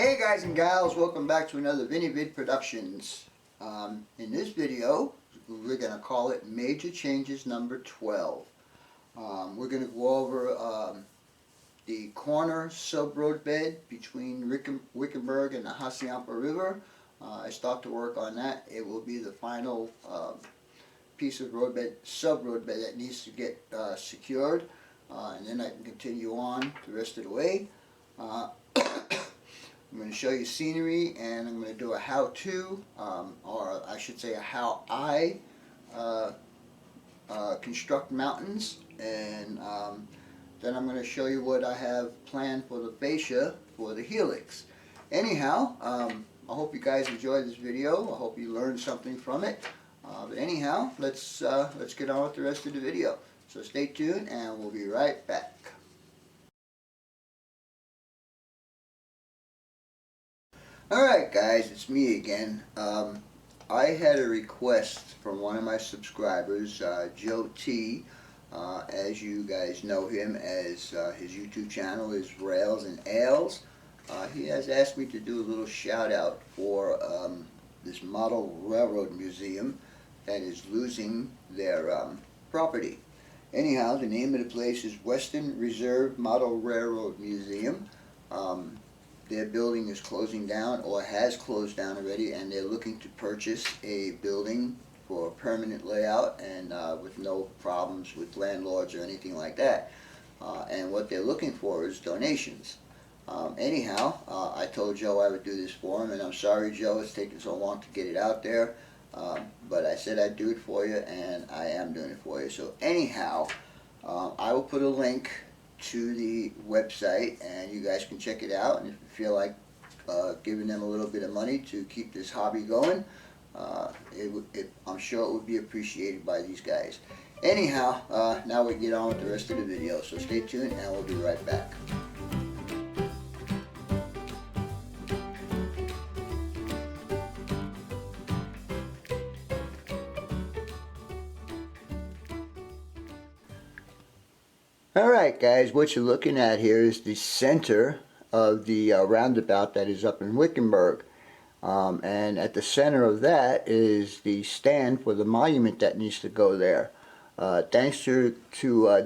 Hey guys and gals, welcome back to another ViniVid Productions. In this video, we're going to call it Major Changes number 12. We're going to go over the corner sub-road bed between Wickenburg and the Hassayampa River. I start to work on that. It will be the final piece of sub-road bed that needs to get secured, and then I can continue on the rest of the way. I'm going to show you scenery, and I'm going to do a how-to, or I should say a how I construct mountains, and then I'm going to show you what I have planned for the fascia for the Helix. Anyhow, I hope you guys enjoyed this video. I hope you learned something from it. But anyhow, let's get on with the rest of the video. So stay tuned, and we'll be right back. Alright guys, it's me again. I had a request from one of my subscribers, Joe T. As you guys know him as his YouTube channel is Rails and Ales. He has asked me to do a little shout out for this model railroad museum that is losing their property. Anyhow, the name of the place is Western Reserve Model Railroad Museum. Their building is closing down, or has closed down already, and they're looking to purchase a building for a permanent layout and with no problems with landlords or anything like that. And what they're looking for is donations. Anyhow, I told Joe I would do this for him, and I'm sorry, Joe, it's taken so long to get it out there. But I said I'd do it for you, and I am doing it for you. So anyhow, I will put a link to the website, and you guys can check it out, and if you feel like giving them a little bit of money to keep this hobby going, I'm sure it would be appreciated by these guys. Anyhow, now we get on with the rest of the video, so stay tuned and we'll be right back. Alright guys, what you're looking at here is the center of the roundabout that is up in Wickenburg. And at the center of that is the stand for the monument that needs to go there. Thanks to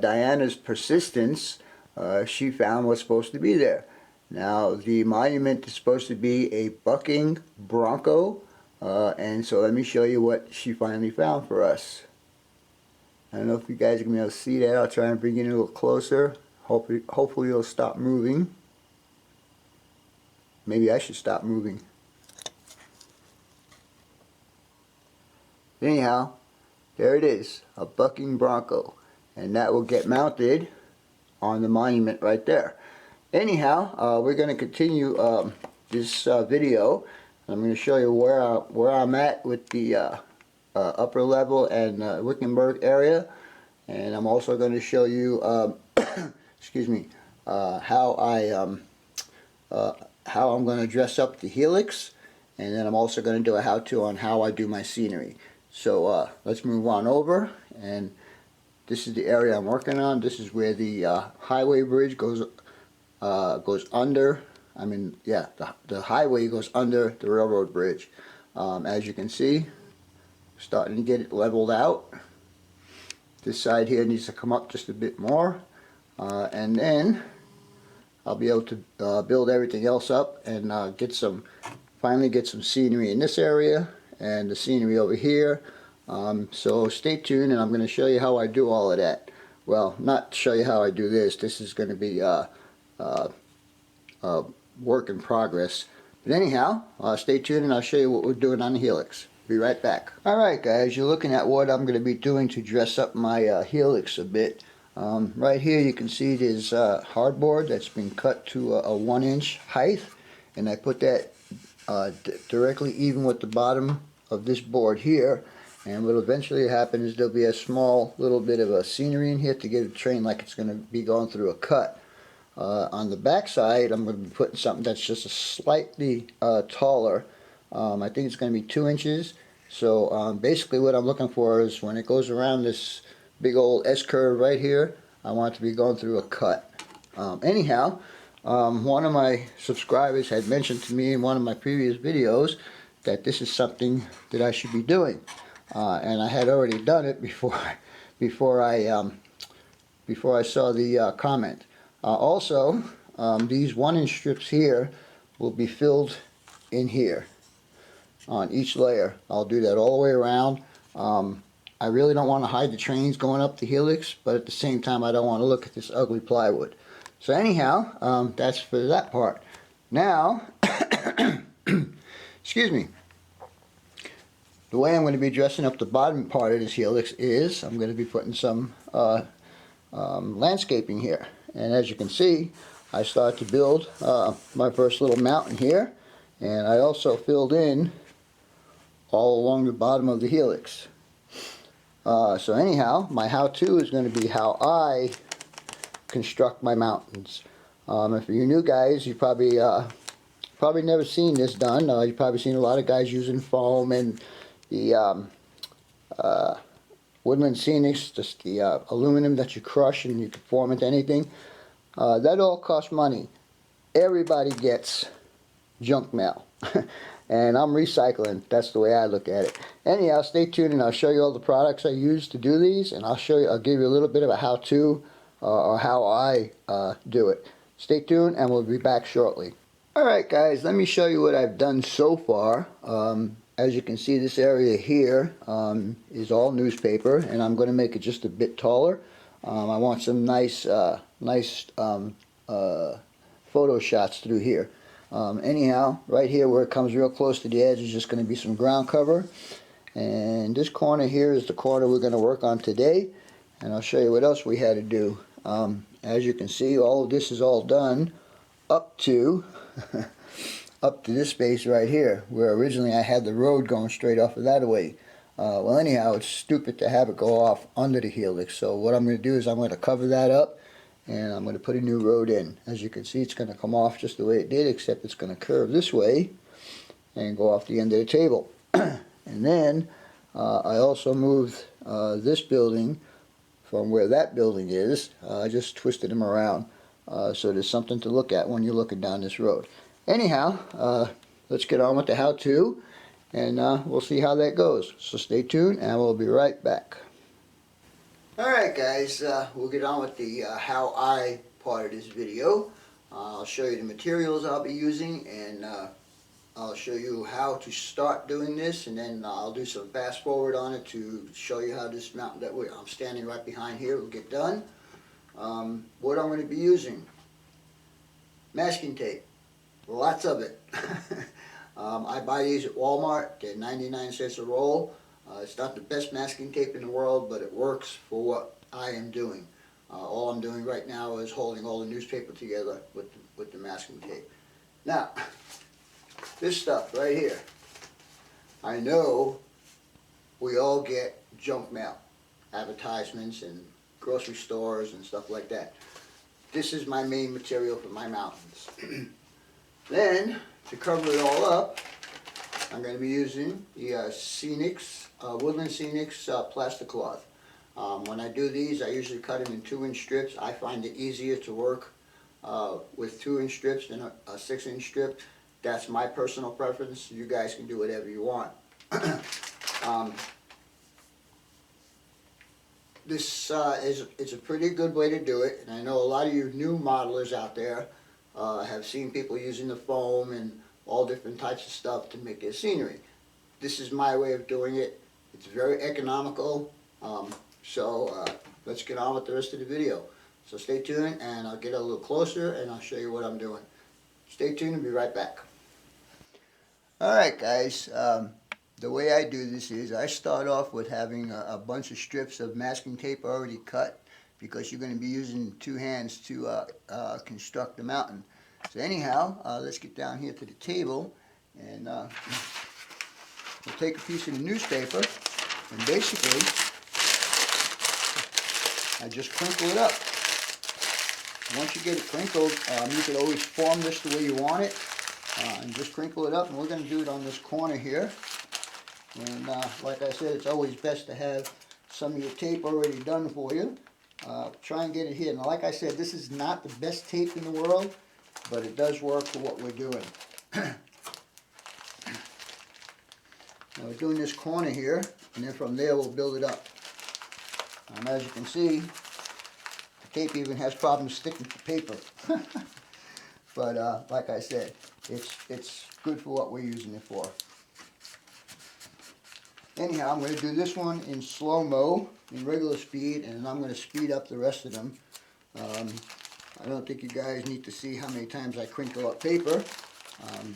Diana's persistence, she found what's supposed to be there. Now the monument is supposed to be a bucking bronco, and so let me show you what she finally found for us. I don't know if you guys are going to be able to see that. I'll try and bring it in a little closer. Hopefully it'll stop moving. Maybe I should stop moving. Anyhow, there it is, a bucking bronco. And that will get mounted on the monument right there. Anyhow, we're going to continue this video. I'm going to show you where I'm at with the upper level and Wickenburg area, and I'm also going to show you excuse me, how I'm going to dress up the Helix, and then I'm also going to do a how-to on how I do my scenery. So let's move on over, and this is the area I'm working on. This is where the Hykaway bridge goes under. I mean, yeah, the highway goes under the railroad bridge. As you can see, starting to get it leveled out. This side here needs to come up just a bit more, and then I'll be able to build everything else up and finally get some scenery in this area and the scenery over here. So stay tuned, and I'm going to show you how I do all of that. Well, not show you how I do this. This is going to be work in progress. But anyhow, stay tuned, and I'll show you what we're doing on the Helix. Be right back. Alright guys, you're looking at what I'm going to be doing to dress up my Helix a bit. Right here you can see there's hardboard that's been cut to a 1-inch height, and I put that directly even with the bottom of this board here, and what will eventually happen is there'll be a small little bit of a scenery in here to get it trained like it's going to be going through a cut. On the back side I'm going to be putting something that's just a slightly taller. I think it's going to be 2 inches. So basically what I'm looking for is when it goes around this big old S-curve right here, I want it to be going through a cut. Anyhow, One of my subscribers had mentioned to me in one of my previous videos that this is something that I should be doing, and I had already done it before I saw the comment. Also, these 1-inch strips here will be filled in here on each layer. I'll do that all the way around. I really don't want to hide the trains going up the Helix, but at the same time I don't want to look at this ugly plywood. So anyhow, that's for that part. Now, excuse me, the way I'm going to be dressing up the bottom part of this Helix is I'm going to be putting some landscaping here. And as you can see, I started to build my first little mountain here, and I also filled in all along the bottom of the Helix. So anyhow, my how-to is going to be how I construct my mountains. If you're new guys, you've probably never seen this done. You've probably seen a lot of guys using foam and the Woodland Scenics, just the aluminum that you crush and you can form into anything. That all costs money. Everybody gets junk mail. And I'm recycling. That's the way I look at it. Anyhow, stay tuned and I'll show you all the products I use to do these, and I'll give you a little bit of a how-to or how I do it. Stay tuned and we'll be back shortly. Alright guys, let me show you what I've done so far. As you can see, this area here is all newspaper, and I'm going to make it just a bit taller. I want some nice photo shots through here. Anyhow, right here where it comes real close to the edge is just going to be some ground cover, and this corner here is the corner we're going to work on today, and I'll show you what else we had to do. As you can see, all of this is all done up to this space right here, where originally I had the road going straight off of that way. Well anyhow, it's stupid to have it go off under the Helix, so what I'm going to do is I'm going to cover that up, and I'm going to put a new road in. As you can see, it's going to come off just the way it did, except it's going to curve this way and go off the end of the table. And then I also moved this building from where that building is. I just twisted them around so there's something to look at when you're looking down this road. Anyhow, let's get on with the how-to, and we'll see how that goes. So stay tuned and we'll be right back. Alright guys, we'll get on with the how I part of this video. I'll show you the materials I'll be using, and I'll show you how to start doing this, and then I'll do some fast forward on it to show you how this mountain that I'm standing right behind here will get done. What I'm going to be using: masking tape, lots of it. I buy these at Walmart. They're 99 cents a roll. It's not the best masking tape in the world, but it works for what I am doing. All I'm doing right now is holding all the newspaper together with the masking tape. Now, this stuff right here, I know we all get junk mail, advertisements and grocery stores and stuff like that. This is my main material for my mountains. Then, to cover it all up, I'm going to be using the Scenics, Woodland Scenics plastic cloth. When I do these, I usually cut them in 2-inch strips. I find it easier to work with 2-inch strips than a 6-inch strip. That's my personal preference. You guys can do whatever you want. This it's a pretty good way to do it, and I know a lot of you new modelers out there have seen people using the foam and all different types of stuff to make their scenery. This is my way of doing it. It's very economical, so let's get on with the rest of the video. So stay tuned and I'll get a little closer and I'll show you what I'm doing. Stay tuned and be right back. Alright guys, the way I do this is I start off with having a bunch of strips of masking tape already cut, because you're going to be using 2 hands to construct the mountain. So anyhow, let's get down here to the table, and we'll take a piece of the newspaper, and basically I just crinkle it up. Once you get it crinkled, you can always form this the way you want it, and just crinkle it up. And we're going to do it on this corner here. And like I said, it's always best to have some of your tape already done for you. Try and get it here. Now, like I said, this is not the best tape in the world. but it does work for what we're doing. Now we're doing this corner here, and then from there we'll build it up. As you can see, the tape even has problems sticking to paper. But like I said, it's good for what we're using it for. Anyhow, I'm going to do this one in slow-mo, in regular speed, and I'm going to speed up the rest of them. I don't think you guys need to see how many times I crinkle up paper,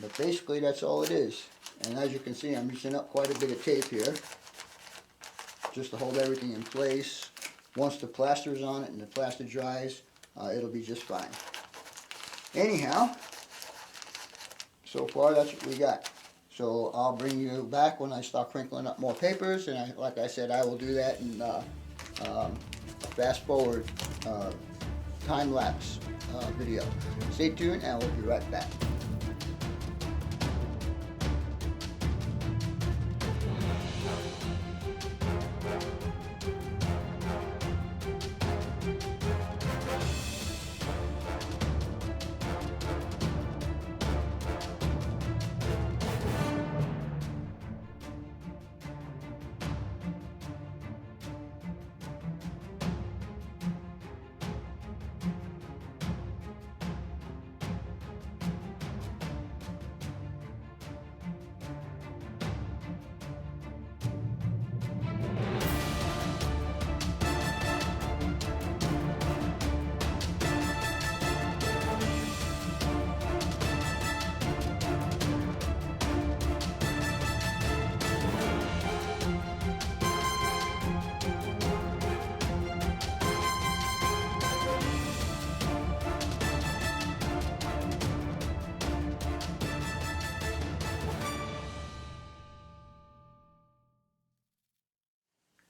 but basically that's all it is. And as you can see, I'm using up quite a bit of tape here, just to hold everything in place. Once the plaster is on it and the plaster dries, it'll be just fine. Anyhow, so far that's what we got. So I'll bring you back when I start crinkling up more papers, and like I said, I will do that in fast forward time-lapse video. Stay tuned and we'll be right back.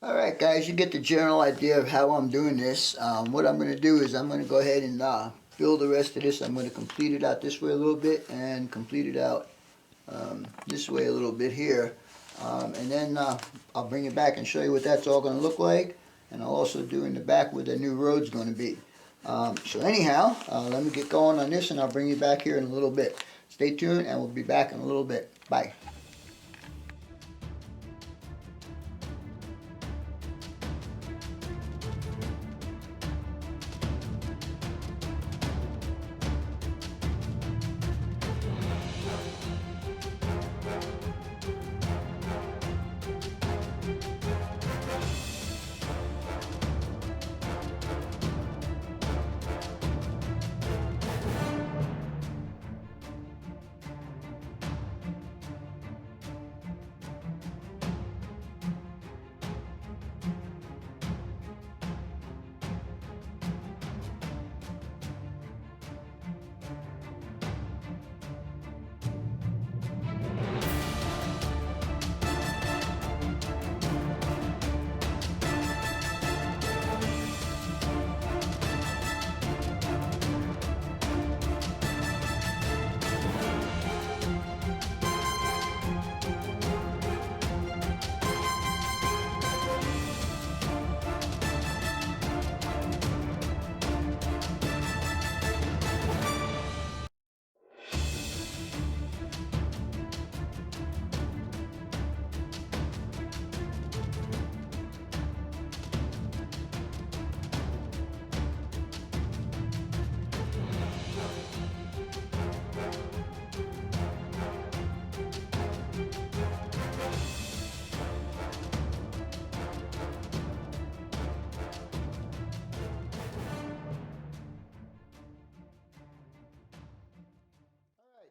Alright guys, you get the general idea of how I'm doing this. What I'm going to do is I'm going to go ahead and fill the rest of this. I'm going to complete it out this way a little bit and complete it out this way a little bit here. And then I'll bring it back and show you what that's all going to look like. And I'll also do in the back where the new road's going to be. So anyhow, let me get going on this and I'll bring you back here in a little bit. Stay tuned and we'll be back in a little bit. Bye.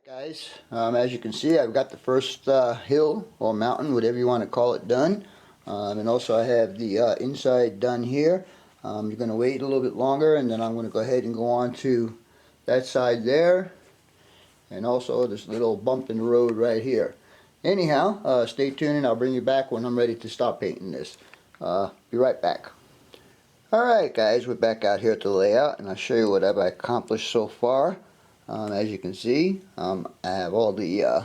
Guys, as you can see, I've got the first hill or mountain, whatever you want to call it, done. And also I have the inside done here. You're going to wait a little bit longer and then I'm going to go ahead and go on to that side there. And also this little bump in the road right here. Anyhow, stay tuned and I'll bring you back when I'm ready to stop painting this. Be right back. Alright guys, we're back out here at the layout and I'll show you what I've accomplished so far. As you can see, I have all the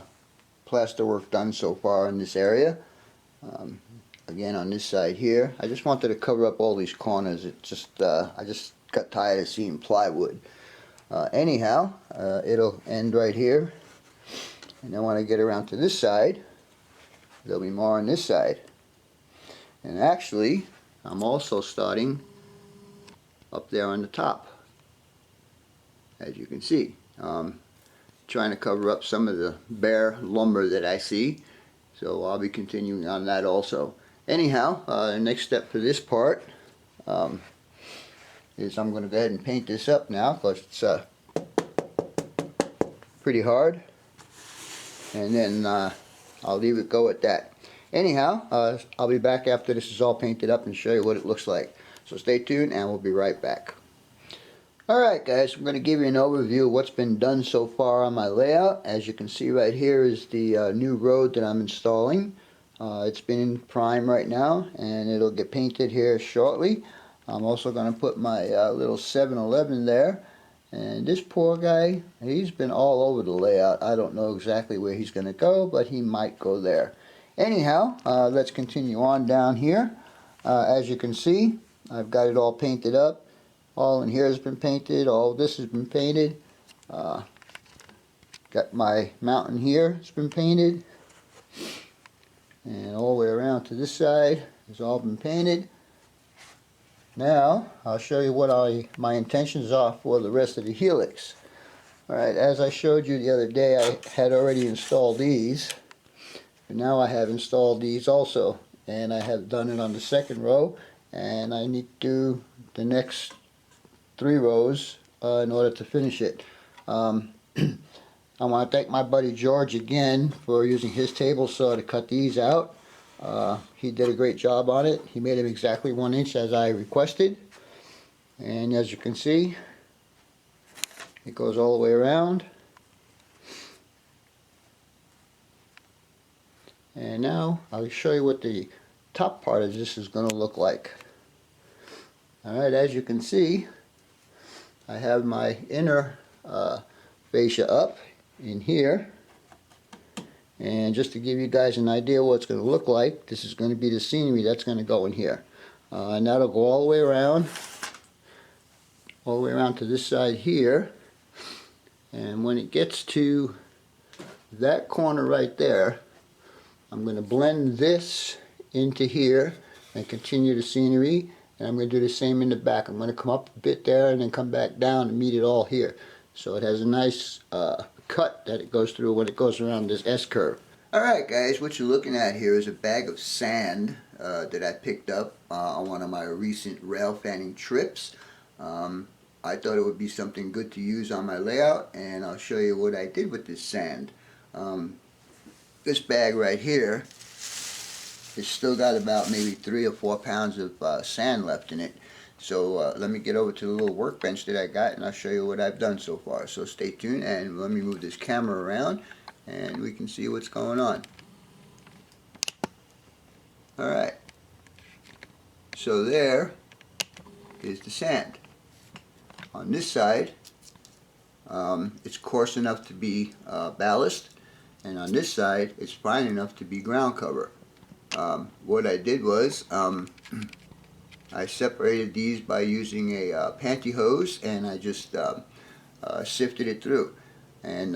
plaster work done so far in this area. Again on this side here, I just wanted to cover up all these corners. It just I just got tired of seeing plywood. Anyhow, it'll end right here, and then when I get around to this side, there'll be more on this side. And actually, I'm also starting up there on the top, as you can see. Trying to cover up some of the bare lumber that I see, so I'll be continuing on that also. Anyhow, the next step for this part is I'm going to go ahead and paint this up now, because it's pretty hard, and then I'll leave it go at that. Anyhow, I'll be back after this is all painted up and show you what it looks like. So stay tuned and we'll be right back. Alright guys, I'm going to give you an overview of what's been done so far on my layout. As you can see right here is the new road that I'm installing. It's been in prime right now and it'll get painted here shortly. I'm also going to put my little 7-Eleven there. And this poor guy, he's been all over the layout. I don't know exactly where he's going to go, but he might go there. Anyhow, let's continue on down here. As you can see, I've got it all painted up. All in here has been painted. All this has been painted. Got my mountain here. It's been painted. And all the way around to this side has all been painted. Now, I'll show you what my intentions are for the rest of the Helix. Alright, as I showed you the other day, I had already installed these. And now I have installed these also. And I have done it on the second row. And I need to do the next 3 rows in order to finish it. I want to thank my buddy George again for using his table saw to cut these out. He did a great job on it. He made them exactly 1 inch as I requested. And as you can see, it goes all the way around. And now I'll show you what the top part of this is going to look like. Alright, as you can see, I have my inner fascia up in here. And just to give you guys an idea what it's going to look like, this is going to be the scenery that's going to go in here. And that'll go all the way around to this side here. And when it gets to that corner right there, I'm going to blend this into here and continue the scenery. And I'm going to do the same in the back. I'm going to come up a bit there and then come back down and meet it all here. So it has a nice cut that it goes through when it goes around this S-curve. Alright guys, what you're looking at here is a bag of sand that I picked up on one of my recent rail fanning trips. I thought it would be something good to use on my layout, and I'll show you what I did with this sand. This bag right here, it's still got about maybe 3 or 4 pounds of sand left in it. So let me get over to the little workbench that I got and I'll show you what I've done so far. So stay tuned and let me move this camera around and we can see what's going on. Alright, so there is the sand. On this side, it's coarse enough to be ballast, and on this side it's fine enough to be ground cover. What I did was I separated these by using a pantyhose, and I just sifted it through. And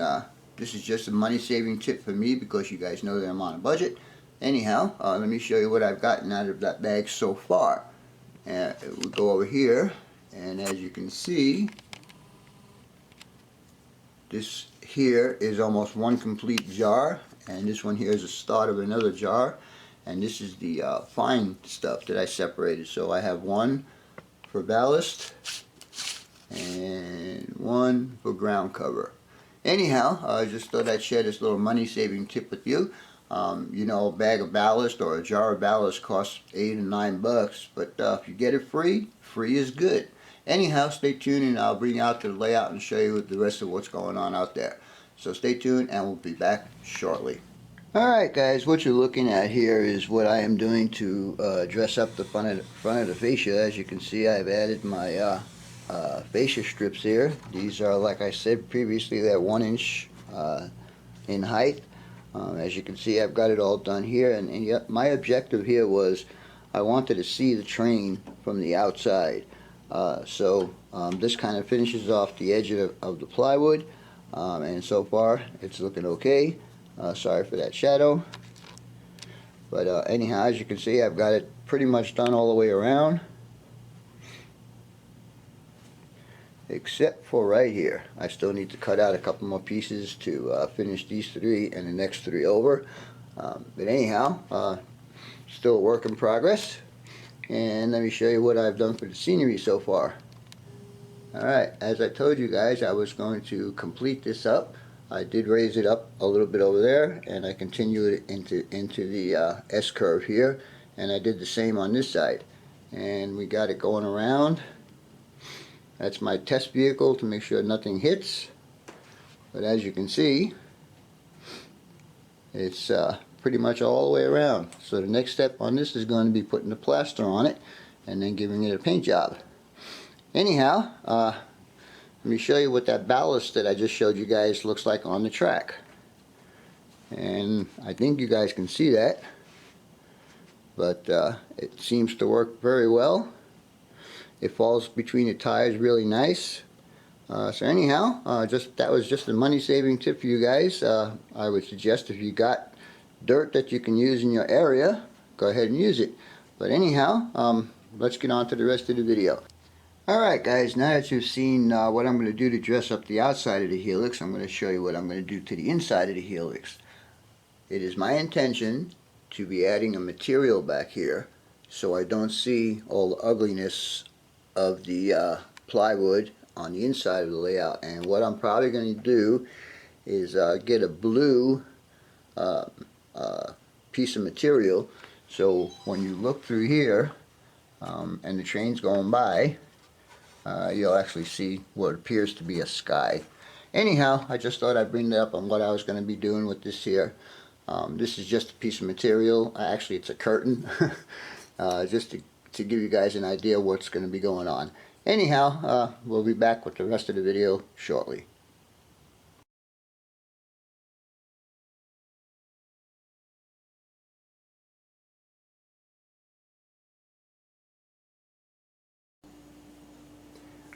this is just a money-saving tip for me because you guys know that I'm on a budget. Anyhow, let me show you what I've gotten out of that bag so far. We'll go over here, and as you can see, this here is almost 1 complete jar, and this one here is the start of another jar. And this is the fine stuff that I separated. So I have 1 for ballast and 1 for ground cover. Anyhow, I just thought I'd share this little money-saving tip with you. You know, a bag of ballast or a jar of ballast costs $8 or $9, but if you get it free, free is good. Anyhow, stay tuned and I'll bring you out to the layout and show you the rest of what's going on out there. So stay tuned and we'll be back shortly. Alright guys, what you're looking at here is what I am doing to dress up the front of the fascia. As you can see, I've added my fascia strips here. These are, like I said previously, they're 1 inch in height. As you can see, I've got it all done here, and my objective here was I wanted to see the train from the outside. This kind of finishes off the edge of the plywood, and so far it's looking okay. Sorry for that shadow, but anyhow, as you can see, I've got it pretty much done all the way around, except for right here. I still need to cut out a couple more pieces to finish these three and the next three over, but anyhow, still a work in progress. And let me show you what I've done for the scenery so far. Alright, as I told you guys, I was going to complete this up. I did raise it up a little bit over there, and I continued it into the S-curve here, and I did the same on this side. And we got it going around. That's my test vehicle to make sure nothing hits. But as you can see, it's pretty much all the way around. So the next step on this is going to be putting the plaster on it and then giving it a paint job. Anyhow, let me show you what that ballast that I just showed you guys looks like on the track. And I think you guys can see that, but it seems to work very well. It falls between the tires really nice. So anyhow, that was just a money-saving tip for you guys. I would suggest if you got dirt that you can use in your area, go ahead and use it. But anyhow, let's get on to the rest of the video. Alright guys, now that you've seen what I'm going to do to dress up the outside of the Helix, I'm going to show you what I'm going to do to the inside of the Helix. It is my intention to be adding a material back here so I don't see all the ugliness of the plywood on the inside of the layout. And what I'm probably going to do is get a blue piece of material, so when you look through here and the train's going by, you'll actually see what appears to be a sky. Anyhow, I just thought I'd bring that up on what I was going to be doing with this here. This is just a piece of material. Actually, it's a curtain, just to give you guys an idea of what's going to be going on. Anyhow, we'll be back with the rest of the video shortly.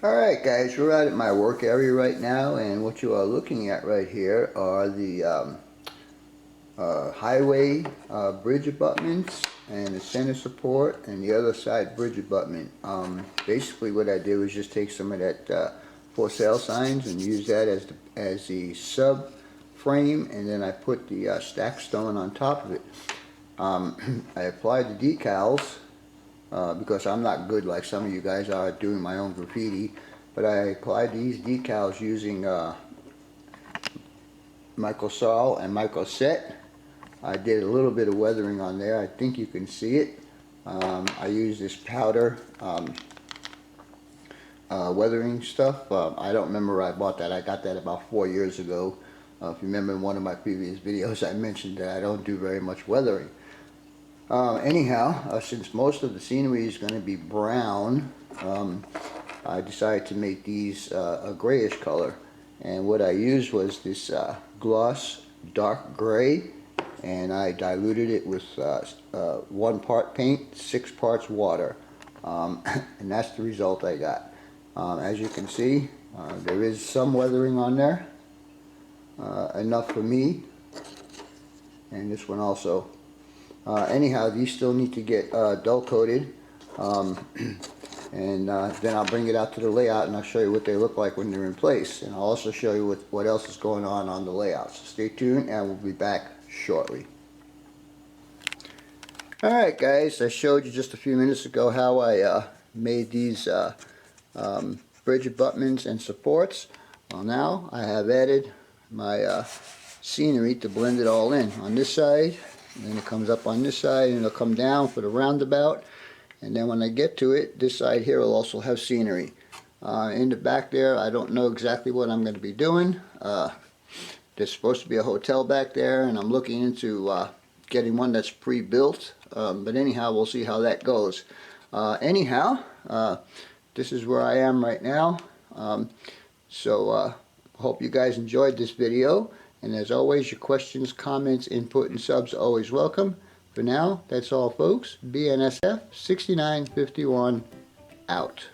Alright guys, we're out at my work area right now, and what you are looking at right here are the Hykaway bridge abutments and the center support and the other side bridge abutment. Basically what I did was just take some of that for sale signs and use that as the sub frame, and then I put the stack stone on top of it. I applied the decals because I'm not good like some of you guys are doing my own graffiti, but I applied these decals using Microsol and Microset. I did a little bit of weathering on there. I think you can see it. I used this powder weathering stuff. I don't remember where I bought that. I got that about 4 years ago. If you remember in one of my previous videos, I mentioned that I don't do very much weathering. Anyhow, since most of the scenery is going to be brown, I decided to make these a grayish color. And what I used was this gloss dark gray, and I diluted it with 1 part paint, 6 parts water. And that's the result I got. As you can see, there is some weathering on there, enough for me, and this one also. Anyhow, these still need to get dull coated, and then I'll bring it out to the layout and I'll show you what they look like when they're in place, and I'll also show you what else is going on the layout. So stay tuned and we'll be back shortly. Alright guys, I showed you just a few minutes ago how I made these bridge abutments and supports. Well, now I have added my scenery to blend it all in on this side. And then it comes up on this side, and it'll come down for the roundabout, and then when I get to it, this side here will also have scenery. In the back there, I don't know exactly what I'm going to be doing. There's supposed to be a hotel back there, and I'm looking into getting one that's pre-built, but anyhow, we'll see how that goes. This is where I am right now. Hope you guys enjoyed this video. And as always, your questions, comments, input, and subs are always welcome. For now, that's all folks. BNSF 6951 out.